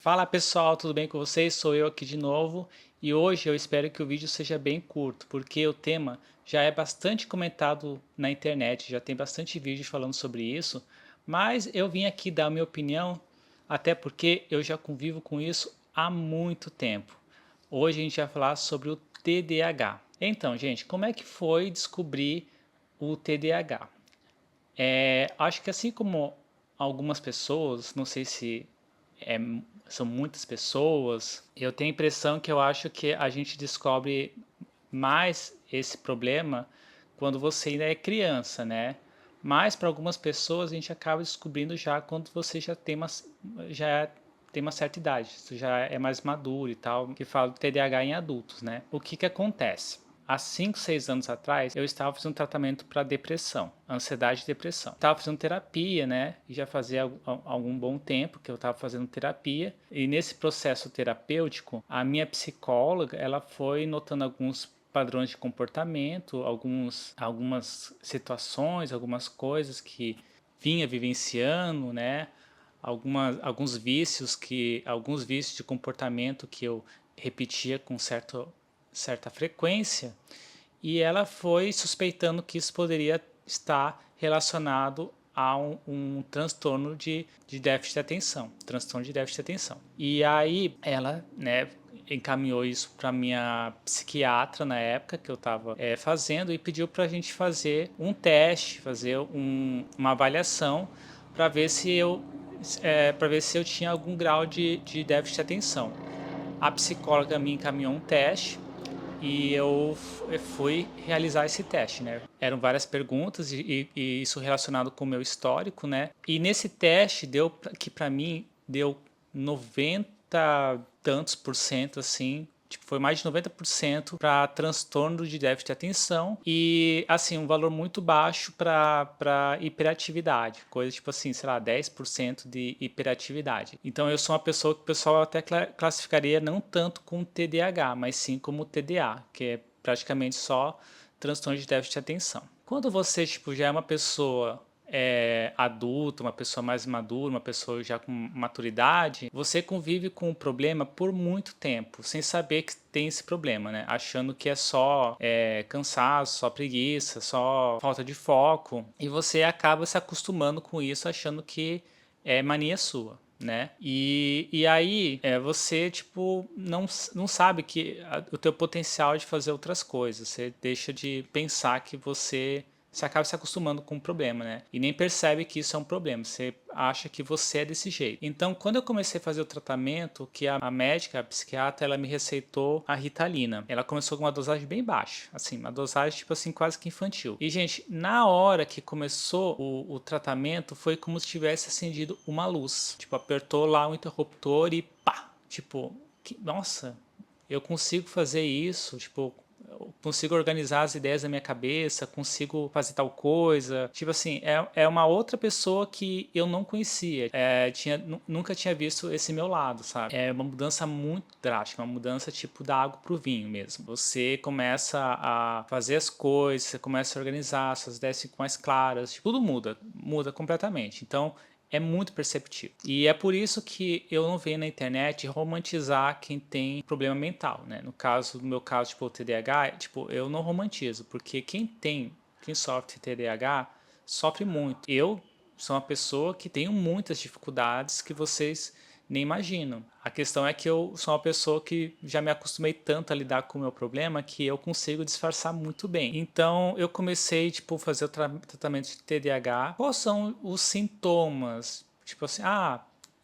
Fala pessoal, tudo bem com vocês? Sou eu aqui de novo e hoje eu espero que o vídeo seja bem curto, porque o tema já é bastante comentado na internet, já tem bastante vídeo falando sobre isso, mas eu vim aqui dar a minha opinião, até porque eu já convivo com isso há muito tempo. Hoje a gente vai falar sobre o TDAH. Então, gente, como é que foi descobrir o TDAH? Acho que assim como algumas pessoas, não sei se é, são muitas pessoas, eu tenho a impressão que eu acho que a gente descobre mais esse problema quando você ainda é criança, né? Mas para algumas pessoas a gente acaba descobrindo já quando você já tem uma certa idade, você já é mais maduro e tal, que fala do TDAH em adultos, né? O que que acontece? Há 5, 6 anos atrás, eu estava fazendo tratamento para depressão, ansiedade e depressão. Estava fazendo terapia, né? E já fazia algum bom tempo que eu estava fazendo terapia. E nesse processo terapêutico, a minha psicóloga, ela foi notando alguns padrões de comportamento, algumas situações, algumas coisas que vinha vivenciando, né? Alguns vícios de comportamento que eu repetia com certa frequência, e ela foi suspeitando que isso poderia estar relacionado a um transtorno de déficit de atenção, transtorno de déficit de atenção. E aí ela, né, encaminhou isso para minha psiquiatra na época que eu estava fazendo e pediu para a gente fazer um teste, fazer uma avaliação para ver se eu tinha algum grau de déficit de atenção. A psicóloga me encaminhou um teste e eu fui realizar esse teste, né? Eram várias perguntas e isso relacionado com o meu histórico, né? E nesse teste deu que para mim deu 90 tantos por cento assim, tipo, foi mais de 90% para transtorno de déficit de atenção e assim um valor muito baixo para hiperatividade, coisa tipo assim, sei lá, 10% de hiperatividade. Então eu sou uma pessoa que o pessoal até classificaria não tanto com TDAH, mas sim como TDA, que é praticamente só transtorno de déficit de atenção. Quando você tipo já é uma pessoa adulta, uma pessoa mais madura, uma pessoa já com maturidade, você convive com o problema por muito tempo, sem saber que tem esse problema, né? Achando que é só cansaço, só preguiça, só falta de foco, e você acaba se acostumando com isso, achando que é mania sua. Né? E aí você tipo não sabe que o teu potencial de fazer outras coisas, você deixa de pensar que você acaba se acostumando com o problema, né? E nem percebe que isso é um problema, você acha que você é desse jeito. Então, quando eu comecei a fazer o tratamento, que a médica, a psiquiatra, ela me receitou a Ritalina. Ela começou com uma dosagem bem baixa, assim, uma dosagem tipo assim, quase que infantil. E, gente, na hora que começou o tratamento, foi como se tivesse acendido uma luz. Tipo, apertou lá o interruptor e pá! Tipo, nossa, eu consigo fazer isso, tipo, eu consigo organizar as ideias da minha cabeça, consigo fazer tal coisa. Tipo assim, é uma outra pessoa que eu não conhecia. Nunca tinha visto esse meu lado, sabe? É uma mudança muito drástica, uma mudança tipo da água pro vinho mesmo. Você começa a fazer as coisas, você começa a organizar, suas ideias ficam mais claras, tipo, tudo muda completamente. Então, é muito perceptível. E é por isso que eu não venho na internet romantizar quem tem problema mental, né? No meu caso, tipo, o TDAH, tipo, eu não romantizo, porque quem sofre de TDAH, sofre muito. Eu sou uma pessoa que tenho muitas dificuldades que vocês nem imaginam. A questão é que eu sou uma pessoa que já me acostumei tanto a lidar com o meu problema que eu consigo disfarçar muito bem. Então eu comecei tipo fazer o tratamento de TDAH. Quais são os sintomas? Tipo assim,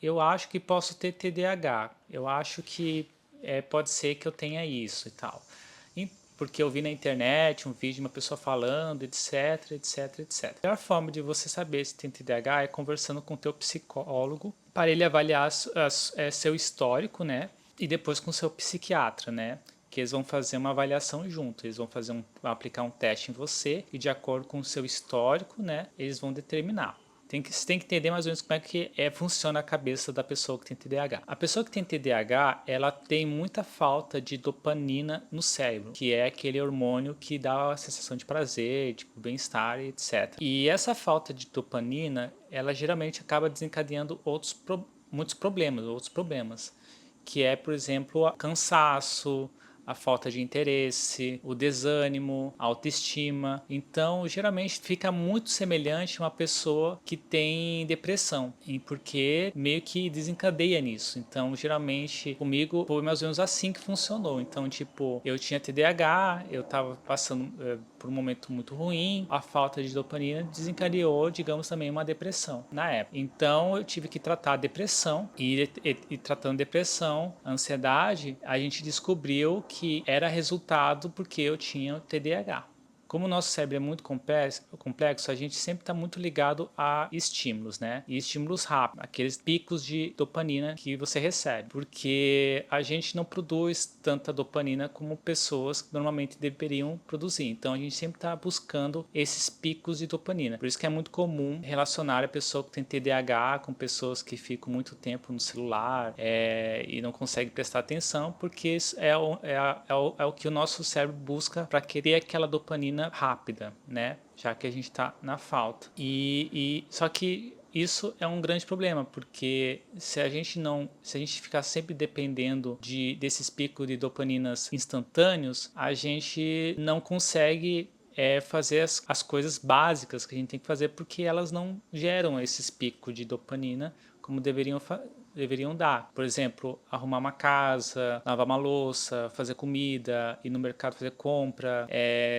eu acho que posso ter TDAH. Eu acho que pode ser que eu tenha isso e tal. Porque eu vi na internet um vídeo de uma pessoa falando, etc, etc, etc. A melhor forma de você saber se tem TDAH é conversando com o teu psicólogo para ele avaliar seu histórico, né? E depois com o seu psiquiatra, né? Que eles vão fazer uma avaliação junto, eles vão aplicar um teste em você e de acordo com o seu histórico, né? Eles vão determinar. Você tem que entender mais ou menos como é que funciona a cabeça da pessoa que tem TDAH. A pessoa que tem TDAH, ela tem muita falta de dopamina no cérebro, que é aquele hormônio que dá a sensação de prazer, tipo bem-estar, etc. E essa falta de dopamina, ela geralmente acaba desencadeando muitos problemas, outros problemas, que é, por exemplo, o cansaço, a falta de interesse, o desânimo, a autoestima. Então, geralmente fica muito semelhante a uma pessoa que tem depressão, e porque meio que desencadeia nisso. Então, geralmente comigo foi mais ou menos assim que funcionou. Então, tipo, eu tinha TDAH, eu tava passando por um momento muito ruim, a falta de dopamina desencadeou, digamos, também uma depressão na época. Então, eu tive que tratar a depressão e tratando depressão, ansiedade, a gente descobriu que era resultado porque eu tinha TDAH. Como o nosso cérebro é muito complexo, a gente sempre está muito ligado a estímulos, né? E estímulos rápidos, aqueles picos de dopamina que você recebe. Porque a gente não produz tanta dopamina como pessoas que normalmente deveriam produzir. Então a gente sempre está buscando esses picos de dopamina. Por isso que é muito comum relacionar a pessoa que tem TDAH com pessoas que ficam muito tempo no celular e não conseguem prestar atenção, porque é o que o nosso cérebro busca para querer aquela dopamina rápida, né? Já que a gente está na falta. Só que isso é um grande problema, porque se a gente ficar sempre dependendo desses picos de dopaminas instantâneos, a gente não consegue fazer as coisas básicas que a gente tem que fazer, porque elas não geram esses picos de dopamina como deveriam dar. Por exemplo, arrumar uma casa, lavar uma louça, fazer comida, ir no mercado fazer compra,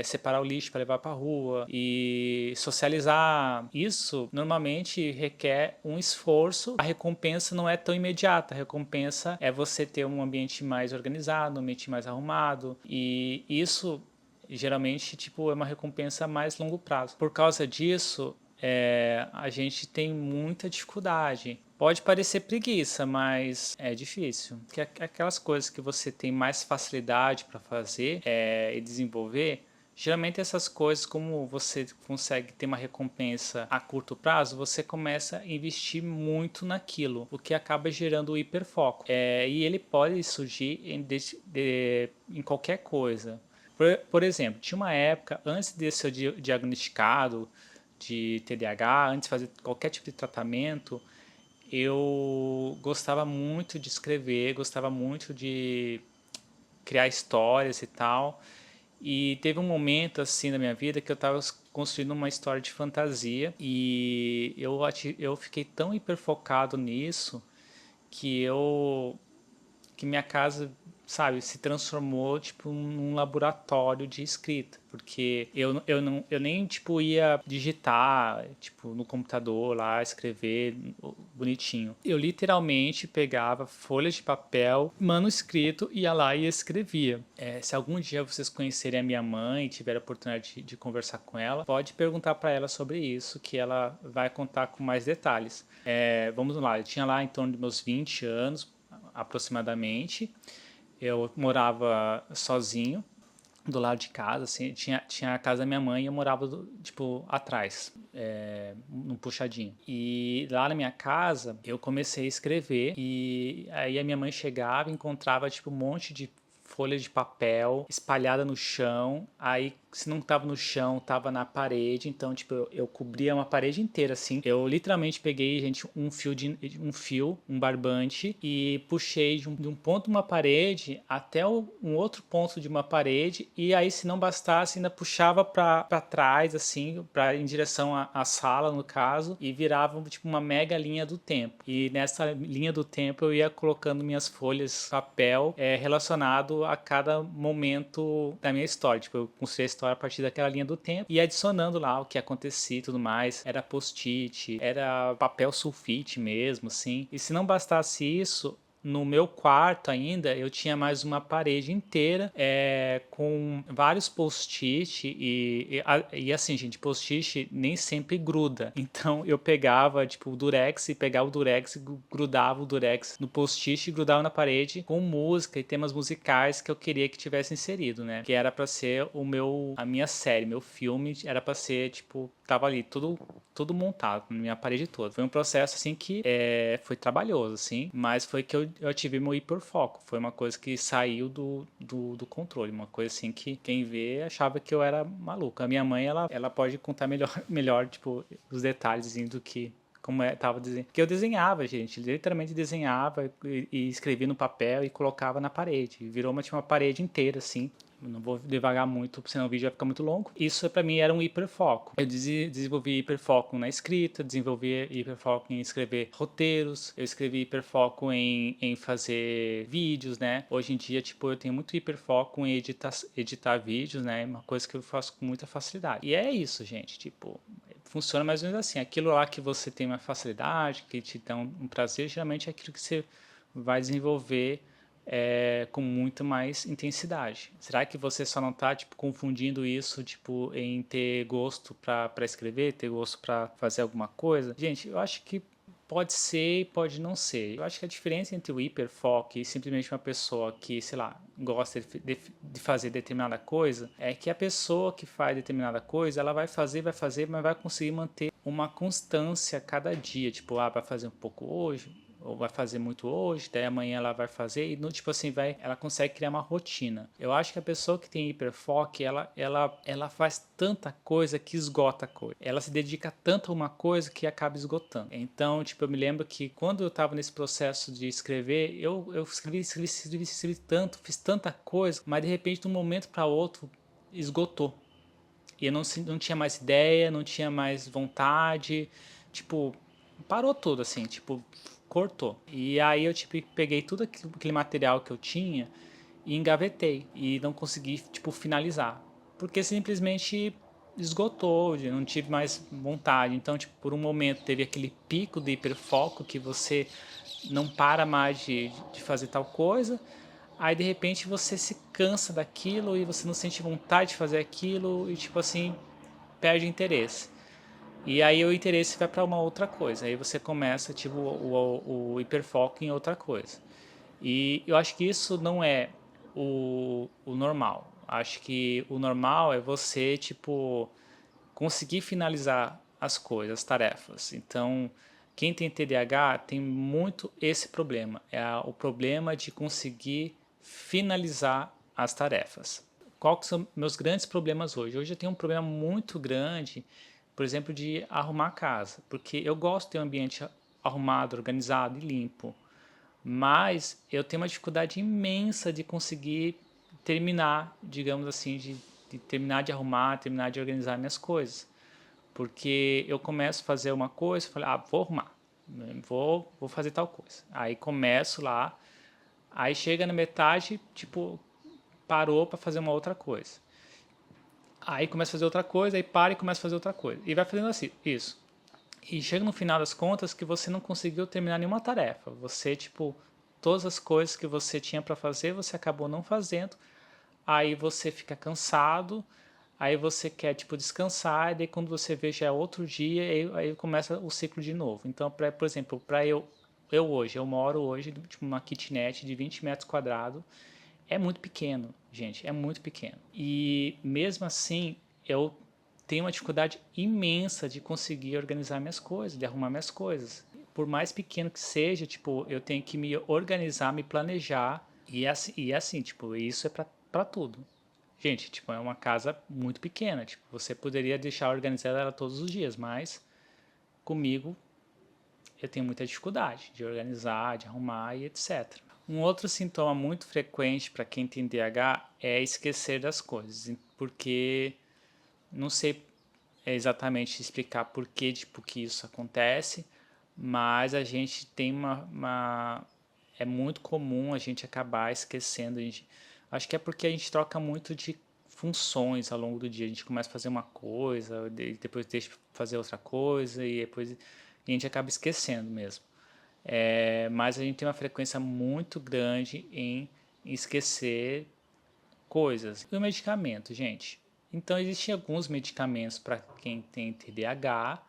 separar o lixo para levar para a rua e socializar. Isso normalmente requer um esforço. A recompensa não é tão imediata. A recompensa é você ter um ambiente mais organizado, um ambiente mais arrumado, e isso geralmente é uma recompensa a mais longo prazo. Por causa disso, a gente tem muita dificuldade. Pode parecer preguiça, mas é difícil. Porque aquelas coisas que você tem mais facilidade para fazer e desenvolver, geralmente essas coisas, como você consegue ter uma recompensa a curto prazo, você começa a investir muito naquilo, o que acaba gerando o hiperfoco. E ele pode surgir em qualquer coisa. Por exemplo, tinha uma época, antes de ser diagnosticado de TDAH, antes de fazer qualquer tipo de tratamento, eu gostava muito de escrever, gostava muito de criar histórias e tal. E teve um momento assim na minha vida que eu estava construindo uma história de fantasia e eu fiquei tão hiperfocado nisso que minha casa, sabe, se transformou num laboratório de escrita, porque eu nem ia digitar no computador lá, escrever bonitinho. Eu literalmente pegava folhas de papel, manuscrito, ia lá e escrevia. Se algum dia vocês conhecerem a minha mãe e tiverem a oportunidade de conversar com ela, pode perguntar para ela sobre isso, que ela vai contar com mais detalhes. Vamos lá, eu tinha lá em torno de meus 20 anos, aproximadamente. Eu morava sozinho do lado de casa, assim, tinha a casa da minha mãe e eu morava atrás, num puxadinho. E lá na minha casa eu comecei a escrever e aí a minha mãe chegava e encontrava um monte de folha de papel espalhada no chão. Aí, se não tava no chão, tava na parede. Então, eu cobria uma parede inteira, assim. Eu literalmente peguei, gente, um barbante e puxei de um ponto de uma parede até um outro ponto de uma parede. E aí, se não bastasse, ainda puxava para trás, assim, em direção à sala, no caso, e virava uma mega linha do tempo. E nessa linha do tempo eu ia colocando minhas folhas de papel relacionado a cada momento da minha história. Eu construí a história a partir daquela linha do tempo e adicionando lá o que acontecia e tudo mais. Era post-it, era papel sulfite mesmo, assim. E se não bastasse isso, no meu quarto ainda, eu tinha mais uma parede inteira com vários post-it e assim, gente, post-it nem sempre gruda. Então eu pegava, o durex e pegava o durex e grudava o durex no post-it e grudava na parede com música e temas musicais que eu queria que tivesse inserido, né? Que era pra ser a minha série, meu filme, era pra ser, tava ali tudo montado na minha parede toda. Foi um processo, assim, que foi trabalhoso, assim, mas foi que eu ativei meu hiperfoco. Foi uma coisa que saiu do controle, uma coisa, assim, que quem vê achava que eu era maluco. A minha mãe, ela pode contar melhor os detalhes do que como tava desenhando. Porque eu desenhava, gente, literalmente desenhava e escrevia no papel e colocava na parede. Virou uma parede inteira, assim. Eu não vou devagar muito, senão o vídeo vai ficar muito longo. Isso para mim era um hiperfoco. Eu desenvolvi hiperfoco na escrita, desenvolvi hiperfoco em escrever roteiros, eu escrevi hiperfoco em fazer vídeos, né? Hoje em dia, tipo, eu tenho muito hiperfoco em editar vídeos, né? Uma coisa que eu faço com muita facilidade. E é isso, gente, tipo, funciona mais ou menos assim. Aquilo lá que você tem uma facilidade, que te dá um prazer, geralmente é aquilo que você vai desenvolver com muito mais intensidade. Será que você só não está tipo, confundindo isso tipo, em ter gosto para escrever, ter gosto para fazer alguma coisa? Gente, eu acho que pode ser e pode não ser. Eu acho que a diferença entre o hiperfoco e simplesmente uma pessoa que, sei lá, gosta de fazer determinada coisa é que a pessoa que faz determinada coisa, ela vai fazer, mas vai conseguir manter uma constância cada dia. Tipo, vai fazer um pouco hoje, ou vai fazer muito hoje, daí amanhã ela vai fazer e tipo assim ela consegue criar uma rotina. Eu acho que a pessoa que tem hiperfoco, ela faz tanta coisa que esgota a coisa. Ela se dedica tanto a uma coisa que acaba esgotando. Então, tipo, eu me lembro que quando eu estava nesse processo de escrever, eu escrevi tanto, fiz tanta coisa, mas de repente de um momento para outro esgotou. E eu não tinha mais ideia, não tinha mais vontade, tipo, parou tudo assim, tipo, cortou. E aí eu tipo peguei tudo aquele material que eu tinha e engavetei e não consegui tipo finalizar, porque simplesmente esgotou, eu não tive mais vontade. Então, tipo, por um momento teve aquele pico de hiperfoco que você não para mais de fazer tal coisa. Aí de repente você se cansa daquilo e você não sente vontade de fazer aquilo e tipo assim, perde interesse. E aí o interesse vai para uma outra coisa. Aí você começa tipo o hiperfoco em outra coisa. E eu acho que isso não é o normal. Acho que o normal é você tipo conseguir finalizar as coisas, as tarefas. Então, quem tem TDAH tem muito esse problema. O problema de conseguir finalizar as tarefas. Quais são meus grandes problemas hoje? Hoje eu tenho um problema muito grande, por exemplo, de arrumar a casa, porque eu gosto de ter um ambiente arrumado, organizado e limpo, mas eu tenho uma dificuldade imensa de conseguir terminar, digamos assim, de terminar de arrumar, terminar de organizar minhas coisas. Porque eu começo a fazer uma coisa, falo, vou arrumar, vou fazer tal coisa. Aí começo lá, aí chega na metade, tipo, parou para fazer uma outra coisa. Aí começa a fazer outra coisa, aí para e começa a fazer outra coisa. E vai fazendo assim, isso. E chega no final das contas que você não conseguiu terminar nenhuma tarefa. Você, tipo, todas as coisas que você tinha para fazer, você acabou não fazendo. Aí você fica cansado, aí você quer, tipo, descansar, e daí quando você vê já é outro dia, aí começa o ciclo de novo. Então, por exemplo, eu moro hoje, tipo, numa kitnet de 20 metros quadrados, é muito pequeno, gente, é muito pequeno. E mesmo assim, eu tenho uma dificuldade imensa de conseguir organizar minhas coisas, de arrumar minhas coisas. Por mais pequeno que seja, tipo, eu tenho que me organizar, me planejar, e assim tipo, isso é para tudo. Gente, tipo, é uma casa muito pequena, tipo, você poderia deixar organizada ela todos os dias, mas comigo eu tenho muita dificuldade de organizar, de arrumar e etc. Um outro sintoma muito frequente para quem tem DH é esquecer das coisas, porque não sei exatamente explicar por que tipo, que isso acontece, mas a gente tem é muito comum a gente acabar esquecendo. Acho que é porque a gente troca muito de funções ao longo do dia. A gente começa a fazer uma coisa, depois deixa de fazer outra coisa e depois a gente acaba esquecendo mesmo. Mas a gente tem uma frequência muito grande em esquecer coisas. E o medicamento, gente? Então, existem alguns medicamentos para quem tem TDAH.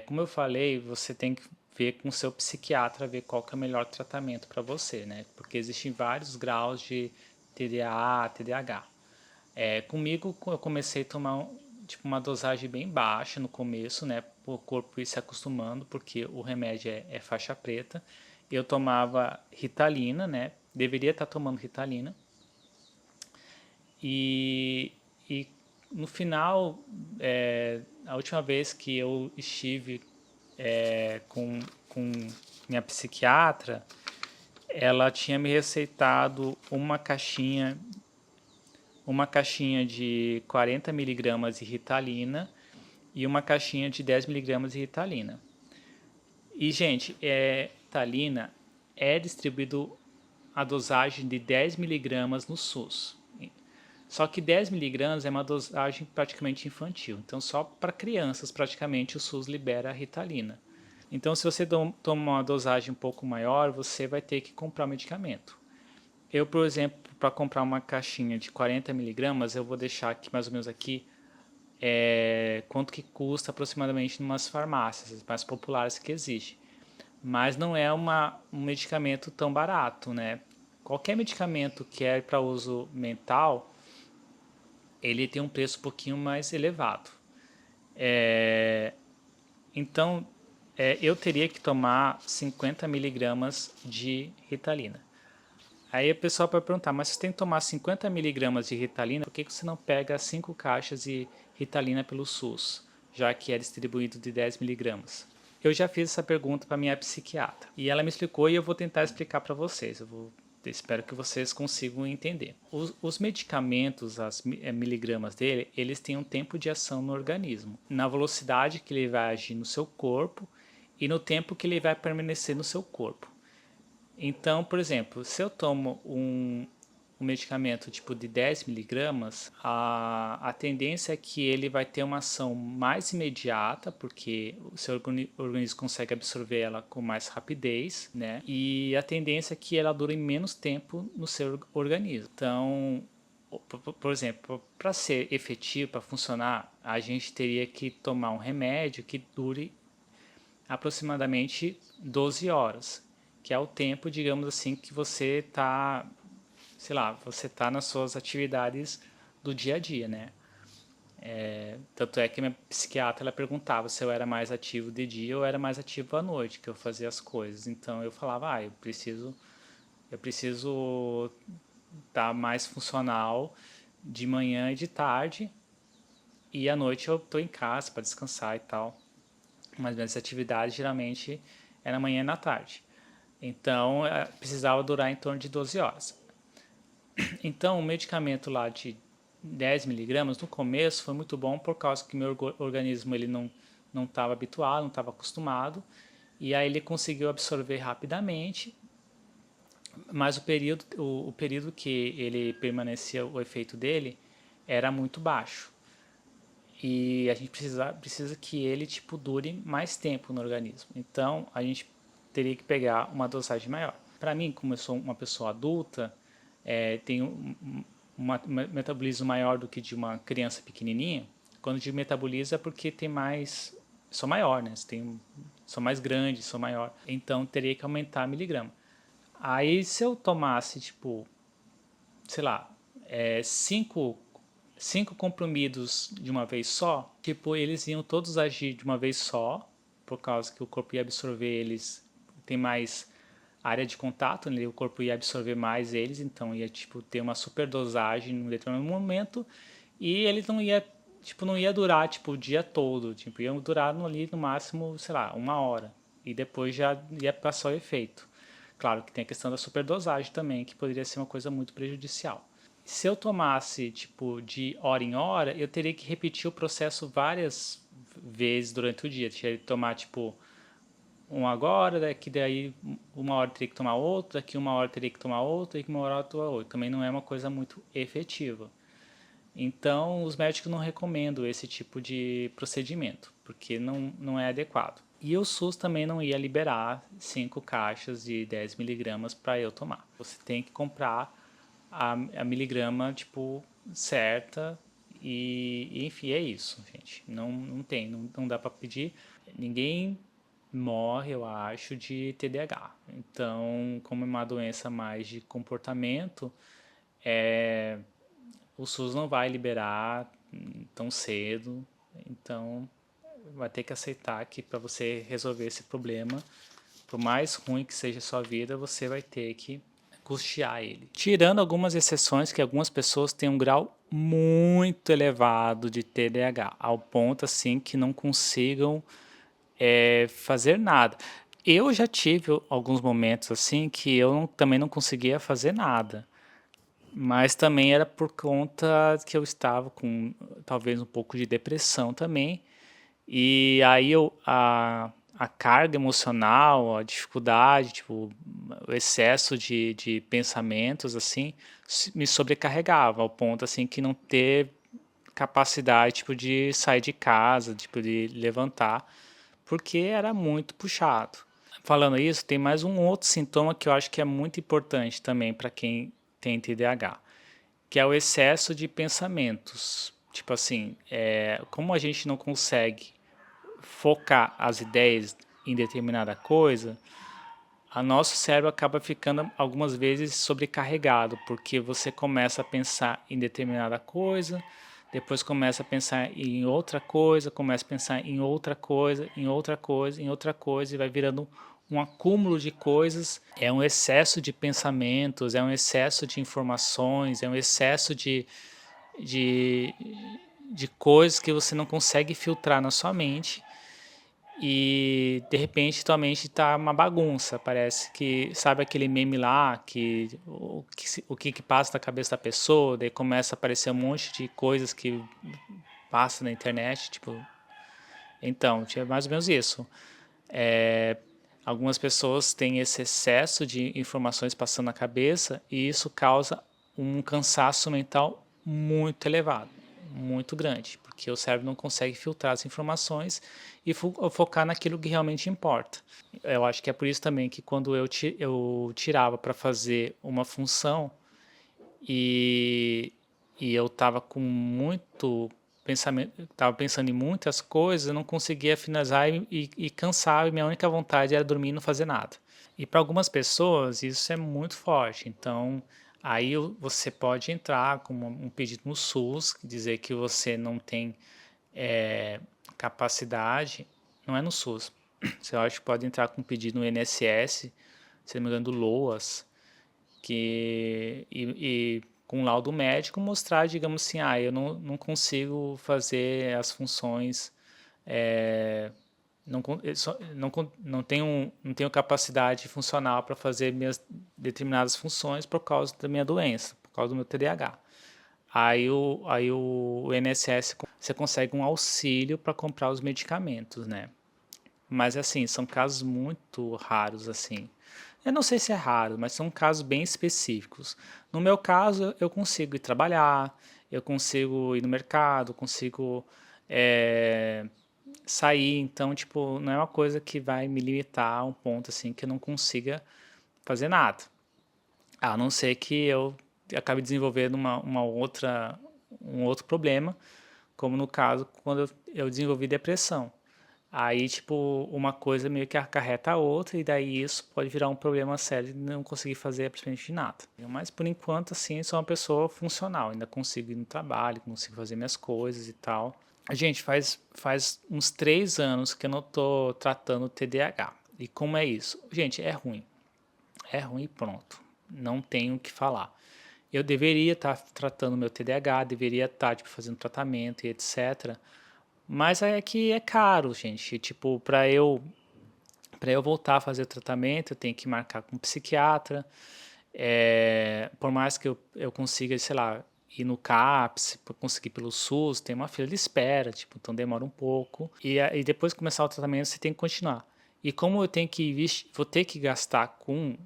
Como eu falei, você tem que ver com o seu psiquiatra, ver qual que é o melhor tratamento para você, né? Porque existem vários graus de TDAH, TDAH. Comigo, eu comecei a tomar tipo, uma dosagem bem baixa no começo, né? O corpo ir se acostumando, porque o remédio é faixa preta. Eu tomava Ritalina, né? Deveria estar tomando Ritalina. E no final, a última vez que eu estive com minha psiquiatra, ela tinha me receitado uma caixinha de 40 miligramas de Ritalina e uma caixinha de 10 miligramas de Ritalina. E, gente, Ritalina é distribuído a dosagem de 10 miligramas no SUS. Só que 10 miligramas é uma dosagem praticamente infantil. Então, só para crianças, praticamente, o SUS libera a Ritalina. Então, se você toma uma dosagem um pouco maior, você vai ter que comprar o medicamento. Eu, por exemplo, para comprar uma caixinha de 40 miligramas, eu vou deixar aqui, mais ou menos aqui, quanto que custa aproximadamente em umas farmácias, as mais populares que existem. Mas não é um medicamento tão barato, né? Qualquer medicamento que é para uso mental, ele tem um preço um pouquinho mais elevado. Então, eu teria que tomar 50 miligramas de Ritalina. Aí a pessoa vai perguntar, mas você tem que tomar 50 miligramas de Ritalina, por que você não pega 5 caixas de Ritalina pelo SUS, já que é distribuído de 10 miligramas? Eu já fiz essa pergunta para minha psiquiatra e ela me explicou e eu vou tentar explicar para vocês. Espero que vocês consigam entender. Os medicamentos, as miligramas dele, eles têm um tempo de ação no organismo, na velocidade que ele vai agir no seu corpo e no tempo que ele vai permanecer no seu corpo. Então, por exemplo, se eu tomo um medicamento tipo de 10 miligramas, a tendência é que ele vai ter uma ação mais imediata, porque o seu organismo consegue absorver ela com mais rapidez, né? E a tendência é que ela dure menos tempo no seu organismo. Então, por exemplo, para ser efetivo, para funcionar, a gente teria que tomar um remédio que dure aproximadamente 12 horas, que é o tempo, digamos assim, que você está, sei lá, você está nas suas atividades do dia a dia, né? Tanto é que minha psiquiatra ela perguntava se eu era mais ativo de dia ou era mais ativo à noite, que eu fazia as coisas. Então eu falava, eu preciso estar mais funcional de manhã e de tarde, e à noite eu estou em casa para descansar e tal. Mas minhas atividades geralmente é na manhã e na tarde. Então, precisava durar em torno de 12 horas. Então, o medicamento lá de 10 miligramas, no começo, foi muito bom por causa que meu organismo ele não estava habituado, não estava acostumado. E aí ele conseguiu absorver rapidamente, mas o período que ele permanecia, o efeito dele, era muito baixo. E a gente precisa que ele tipo dure mais tempo no organismo. Então, a gente teria que pegar uma dosagem maior. Para mim, como eu sou uma pessoa adulta, tenho um metabolismo maior do que de uma criança pequenininha. Quando digo metabolismo é porque tem mais, sou maior, né? Sou mais grande, sou maior. Então, teria que aumentar a miligrama. Aí, se eu tomasse, tipo, sei lá, 5 comprimidos de uma vez só, tipo, eles iam todos agir de uma vez só, por causa que o corpo ia absorver eles, tem mais área de contato, né? O corpo ia absorver mais eles, então ia tipo ter uma superdosagem em um determinado momento, e ele não ia durar tipo o dia todo, tipo, ia durar ali no máximo, sei lá, 1 hora, e depois já ia passar o efeito. Claro que tem a questão da superdosagem também, que poderia ser uma coisa muito prejudicial. Se eu tomasse tipo de hora em hora, eu teria que repetir o processo várias vezes durante o dia. Eu teria que tomar tipo agora, daqui daí 1 hora teria que tomar outro, daqui 1 hora teria que tomar outro, daqui 1 hora tomar outro. Também não é uma coisa muito efetiva. Então, os médicos não recomendam esse tipo de procedimento, porque não é adequado. E o SUS também não ia liberar 5 caixas de 10 miligramas para eu tomar. Você tem que comprar a miligrama tipo certa e enfim, é isso, gente. Não dá para pedir. Ninguém morre, eu acho, de TDAH. Então, como é uma doença mais de comportamento, o SUS não vai liberar tão cedo. Então, vai ter que aceitar que para você resolver esse problema, por mais ruim que seja a sua vida, você vai ter que custear ele. Tirando algumas exceções que algumas pessoas têm um grau muito elevado de TDAH, ao ponto assim que não consigam fazer nada. Eu já tive alguns momentos assim que eu também não conseguia fazer nada. Mas também era por conta que eu estava com talvez um pouco de depressão também. E aí a carga emocional, a dificuldade, tipo, o excesso de pensamentos, assim, me sobrecarregava ao ponto, assim, que não ter capacidade, tipo, de sair de casa, tipo, de levantar, porque era muito puxado. Falando isso, tem mais um outro sintoma que eu acho que é muito importante também para quem tem TDAH, que é o excesso de pensamentos. Tipo assim, como a gente não consegue focar as ideias em determinada coisa, a nosso cérebro acaba ficando algumas vezes sobrecarregado, porque você começa a pensar em determinada coisa, depois começa a pensar em outra coisa, começa a pensar em outra coisa, em outra coisa, em outra coisa, e vai virando um acúmulo de coisas. É um excesso de pensamentos, é um excesso de informações, é um excesso de, de coisas que você não consegue filtrar na sua mente e de repente tua mente tá uma bagunça. Parece que, sabe aquele meme lá, que o que passa na cabeça da pessoa, daí começa a aparecer um monte de coisas que passa na internet, tipo. Então, tinha mais ou menos isso. Algumas pessoas têm esse excesso de informações passando na cabeça e isso causa um cansaço mental muito elevado, muito grande, porque o cérebro não consegue filtrar as informações e focar naquilo que realmente importa. Eu acho que é por isso também que quando eu tirava para fazer uma função e, e eu estava com muito pensamento, estava pensando em muitas coisas, eu não conseguia finalizar e cansava, e minha única vontade era dormir e não fazer nada. E para algumas pessoas isso é muito forte, então aí você pode entrar com um pedido no SUS, dizer que você não tem capacidade, não é no SUS, você acha que pode entrar com um pedido no INSS, se não me engano do LOAS, e com um laudo médico mostrar, digamos assim, eu não consigo fazer as funções, não tenho capacidade funcional para fazer minhas determinadas funções por causa da minha doença, por causa do meu TDAH. Aí o INSS, você consegue um auxílio para comprar os medicamentos, né? Mas assim, são casos muito raros assim. Eu não sei se é raro, mas são casos bem específicos. No meu caso, eu consigo ir trabalhar, eu consigo ir no mercado, consigo é, sair. Então, tipo, não é uma coisa que vai me limitar a um ponto assim que eu não consiga fazer nada. A não ser que eu acabe desenvolvendo um outro problema, como no caso quando eu desenvolvi depressão. Aí, tipo, uma coisa meio que acarreta a outra, e daí isso pode virar um problema sério de não conseguir fazer absolutamente nada. Mas por enquanto, assim, sou uma pessoa funcional, ainda consigo ir no trabalho, consigo fazer minhas coisas e tal. Gente, faz uns 3 anos que eu não tô tratando TDAH. E como é isso? Gente, é ruim. É ruim e pronto. Não tenho o que falar. Eu deveria estar tratando meu TDAH, deveria estar tipo, fazendo tratamento e etc. Mas é que é caro, gente. Tipo, para eu voltar a fazer o tratamento, eu tenho que marcar com um psiquiatra. Por mais que eu consiga, sei lá, ir no CAPS, conseguir pelo SUS, tem uma fila de espera, tipo, então demora um pouco. E depois de começar o tratamento, você tem que continuar. E como eu tenho que vou ter que gastar com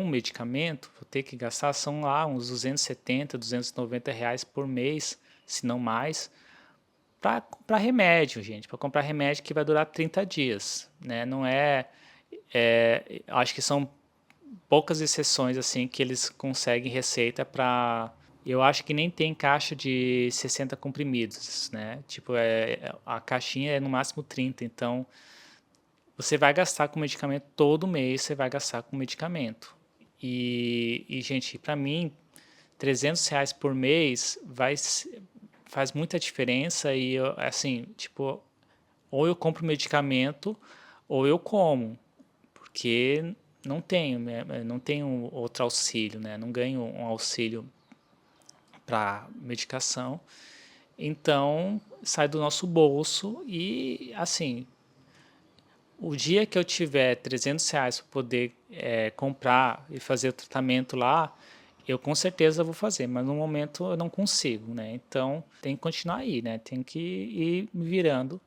medicamento, vou ter que gastar, são lá uns 270, R$ 290 por mês, se não mais, para remédio, gente, para comprar remédio que vai durar 30 dias, né? Não acho que são poucas exceções assim que eles conseguem receita para. Eu acho que nem tem caixa de 60 comprimidos, né? Tipo, a caixinha é no máximo 30, então você vai gastar com medicamento todo mês, você vai gastar com medicamento. Gente, para mim, R$ 300 por mês faz muita diferença e, assim, tipo, ou eu compro medicamento ou eu como, porque não tenho outro auxílio, né? Não ganho um auxílio para medicação, então sai do nosso bolso e assim O dia que eu tiver R$ 300 para poder comprar e fazer o tratamento lá, eu com certeza vou fazer, mas no momento eu não consigo, né? Então tem que continuar aí, né? Tem que ir me virando.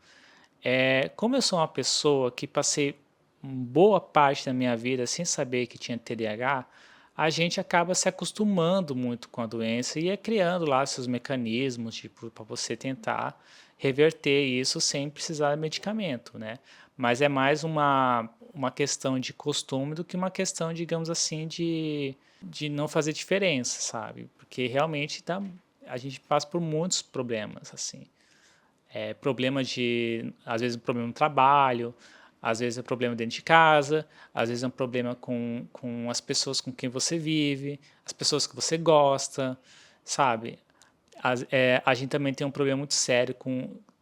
Como eu sou uma pessoa que passei boa parte da minha vida sem saber que tinha TDAH, a gente acaba se acostumando muito com a doença e criando lá seus mecanismos, tipo, para você tentar reverter isso sem precisar de medicamento, né? Mas é mais uma questão de costume do que uma questão, digamos assim, de não fazer diferença, sabe? Porque realmente a gente passa por muitos problemas, assim. Problema às vezes um problema no trabalho, às vezes é um problema dentro de casa, às vezes é um problema com as pessoas com quem você vive, as pessoas que você gosta, sabe? A gente também tem um problema muito sério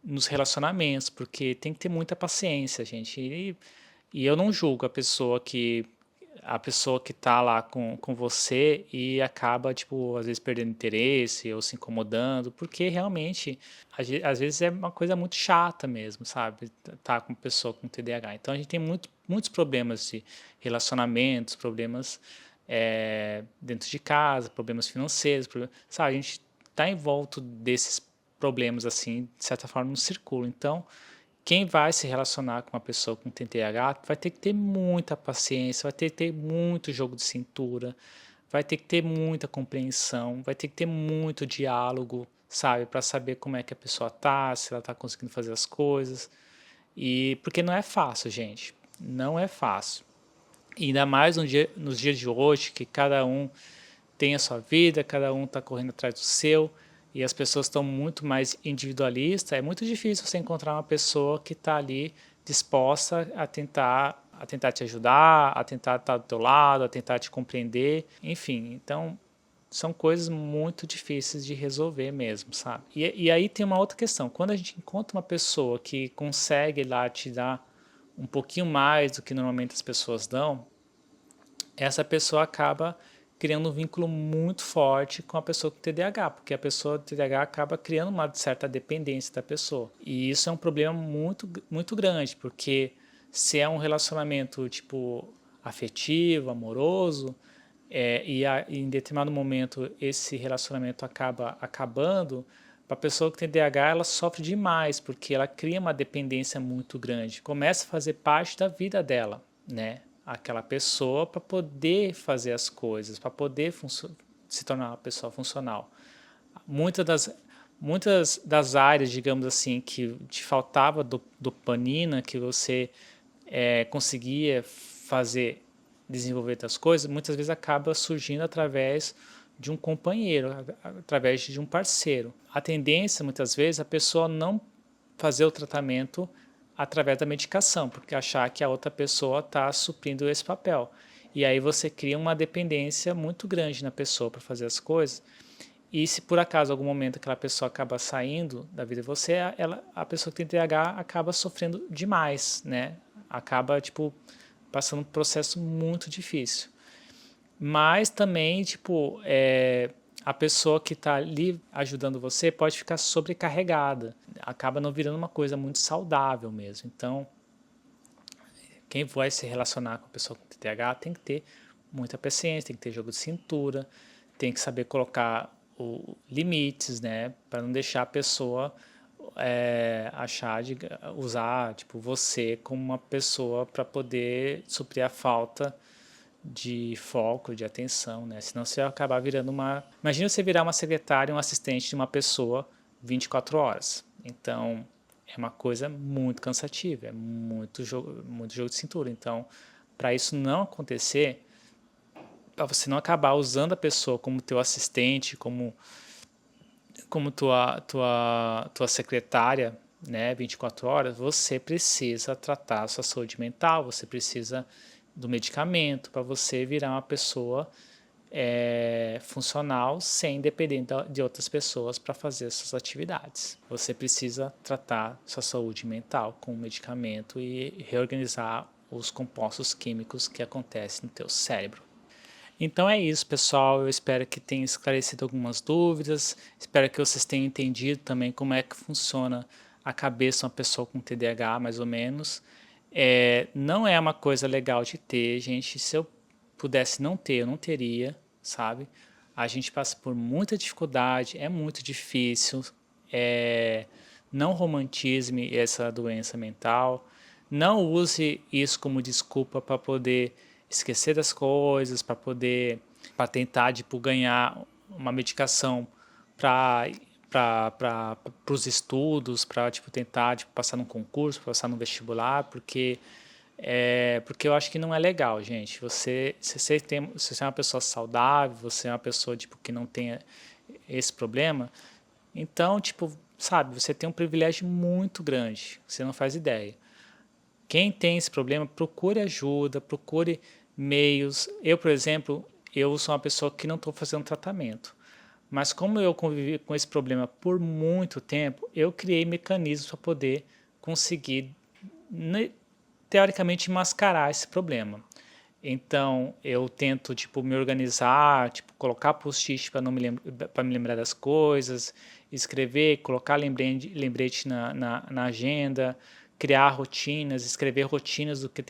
nos relacionamentos, porque tem que ter muita paciência, gente. E eu não julgo a pessoa que tá lá com você e acaba, tipo, às vezes perdendo interesse ou se incomodando, porque realmente, às vezes é uma coisa muito chata mesmo, sabe? Tá com pessoa com TDAH. Então a gente tem muitos problemas de relacionamentos, problemas dentro de casa, problemas financeiros, sabe? A gente tá em volta desses problemas, assim, de certa forma, no círculo. Então, quem vai se relacionar com uma pessoa com TDAH vai ter que ter muita paciência, vai ter que ter muito jogo de cintura, vai ter que ter muita compreensão, vai ter que ter muito diálogo, sabe, para saber como é que a pessoa tá, se ela tá conseguindo fazer as coisas. E porque não é fácil, gente. Não é fácil. E ainda mais nos dias de hoje, que cada um tem a sua vida, cada um está correndo atrás do seu, e as pessoas estão muito mais individualistas, é muito difícil você encontrar uma pessoa que está ali disposta a tentar te ajudar, a tentar estar do teu lado, a tentar te compreender, enfim. Então, são coisas muito difíceis de resolver mesmo, sabe? E aí tem uma outra questão. Quando a gente encontra uma pessoa que consegue lá te dar um pouquinho mais do que normalmente as pessoas dão, essa pessoa acaba criando um vínculo muito forte com a pessoa com TDAH, porque a pessoa com TDAH acaba criando uma certa dependência da pessoa. E isso é um problema muito, muito grande, porque se é um relacionamento tipo afetivo, amoroso, e em determinado momento esse relacionamento acaba acabando, a pessoa que tem TDAH ela sofre demais, porque ela cria uma dependência muito grande, começa a fazer parte da vida dela, né? Aquela pessoa para poder fazer as coisas, para poder se tornar uma pessoa funcional. Muitas das áreas, digamos assim, que te faltava dopamina, que você conseguia desenvolver das coisas, muitas vezes acaba surgindo através de um companheiro, através de um parceiro. A tendência, muitas vezes, a pessoa não fazer o tratamento através da medicação, porque achar que a outra pessoa está suprindo esse papel. E aí você cria uma dependência muito grande na pessoa para fazer as coisas. E se por acaso, em algum momento, aquela pessoa acaba saindo da vida de você, a pessoa que tem TDAH acaba sofrendo demais, né? Acaba, tipo, passando um processo muito difícil. Mas também, tipo, a pessoa que está ali ajudando você pode ficar sobrecarregada. Acaba não virando uma coisa muito saudável mesmo. Então, quem vai se relacionar com a pessoa com TDAH tem que ter muita paciência, tem que ter jogo de cintura, tem que saber colocar limites, né? Para não deixar a pessoa achar de usar tipo você como uma pessoa para poder suprir a falta de foco, de atenção, né? Senão você vai acabar virando imagina você virar uma secretária, um assistente de uma pessoa 24 horas. Então é uma coisa muito cansativa, é muito jogo de cintura. Então, para isso não acontecer, para você não acabar usando a pessoa como teu assistente, como tua secretária, né, 24 horas, você precisa tratar a sua saúde mental, você precisa do medicamento para você virar uma pessoa funcional sem depender de outras pessoas para fazer suas atividades. Você precisa tratar sua saúde mental com medicamento e reorganizar os compostos químicos que acontecem no teu cérebro. Então é isso, pessoal. Eu espero que tenha esclarecido algumas dúvidas. Espero que vocês tenham entendido também como é que funciona a cabeça de uma pessoa com TDAH, mais ou menos. Não é uma coisa legal de ter, gente. Se eu pudesse não ter, eu não teria, sabe? A gente passa por muita dificuldade, é muito difícil. É, não romantize essa doença mental. Não use isso como desculpa para poder esquecer das coisas, para tentar, tipo, ganhar uma medicação para para os estudos, para tipo, tentar tipo, passar num concurso, passar no vestibular, porque eu acho que não é legal, gente. Se você é uma pessoa saudável, você é uma pessoa tipo, que não tem esse problema, então, tipo, sabe, você tem um privilégio muito grande, você não faz ideia. Quem tem esse problema, procure ajuda, procure meios. Eu, por exemplo, eu sou uma pessoa que não estou fazendo tratamento. Mas como eu convivi com esse problema por muito tempo, eu criei mecanismos para poder conseguir, teoricamente, mascarar esse problema. Então, eu tento, tipo, me organizar, tipo, colocar post-it para me lembrar das coisas, escrever, colocar lembrete na agenda, criar rotinas, escrever rotinas do que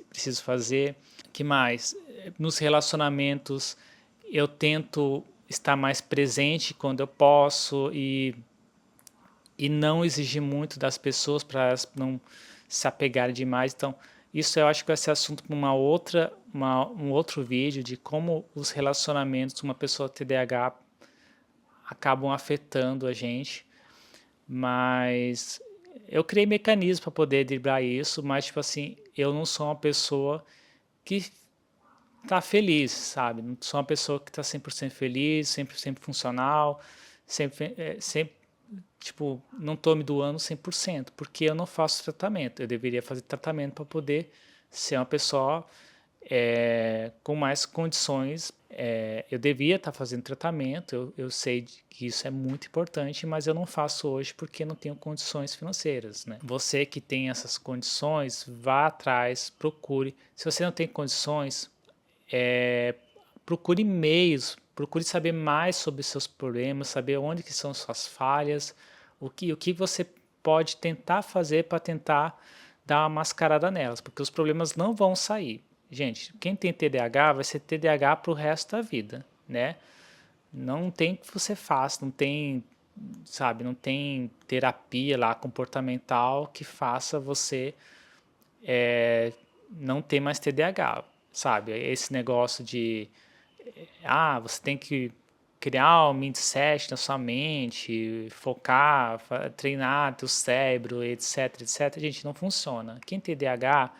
preciso fazer. Que mais? Nos relacionamentos, eu tento estar mais presente quando eu posso e não exigir muito das pessoas para elas não se apegarem demais. Então, isso eu acho que vai ser assunto para um outro vídeo de como os relacionamentos de uma pessoa TDAH acabam afetando a gente. Mas eu criei mecanismos para poder driblar isso, mas tipo assim, eu não sou uma pessoa que tá feliz, sabe? Não sou uma pessoa que tá 100% feliz, sempre funcional, sempre tipo, não tô me doando 100%, porque eu não faço tratamento. Eu deveria fazer tratamento para poder ser uma pessoa com mais condições. Eu devia estar fazendo tratamento, eu sei que isso é muito importante, mas eu não faço hoje porque não tenho condições financeiras, né? Você que tem essas condições, vá atrás, procure. Se você não tem condições, procure meios, procure saber mais sobre seus problemas, saber onde que são suas falhas, o que você pode tentar fazer para tentar dar uma mascarada nelas, porque os problemas não vão sair. Gente, quem tem TDAH vai ser TDAH para o resto da vida, né? Não tem que você faça, não tem, sabe, não tem terapia lá comportamental que faça você não ter mais TDAH, sabe? Esse negócio de você tem que criar um mindset na sua mente, focar, treinar teu cérebro, etc, etc. Gente, não funciona. Quem tem TDAH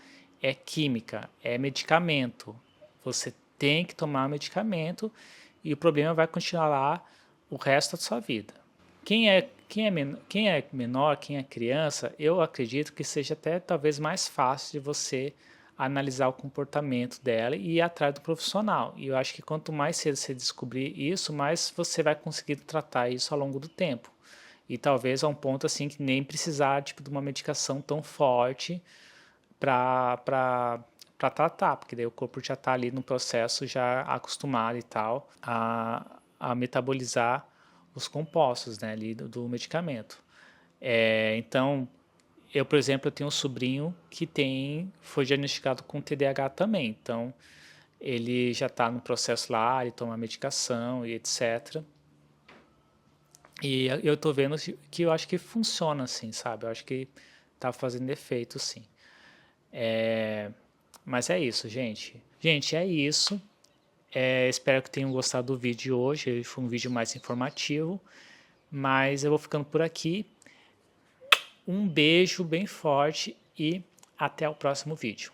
é química, é medicamento. Você tem que tomar medicamento e o problema vai continuar lá o resto da sua vida. Quem é menor, quem é criança, eu acredito que seja até talvez mais fácil de você analisar o comportamento dela e ir atrás do profissional. E eu acho que quanto mais cedo você descobrir isso, mais você vai conseguir tratar isso ao longo do tempo. E talvez a um ponto assim que nem precisar tipo, de uma medicação tão forte para tratar, porque daí o corpo já está ali no processo já acostumado e tal a metabolizar os compostos, né, ali do medicamento. Então, eu, por exemplo, eu tenho um sobrinho que foi diagnosticado com TDAH também. Então, ele já está no processo lá, ele toma medicação e etc. E eu estou vendo que eu acho que funciona assim, sabe? Eu acho que está fazendo efeito, sim. Mas é isso, gente. Gente, é isso. Espero que tenham gostado do vídeo de hoje. Foi um vídeo mais informativo. Mas eu vou ficando por aqui. Um beijo bem forte e até o próximo vídeo.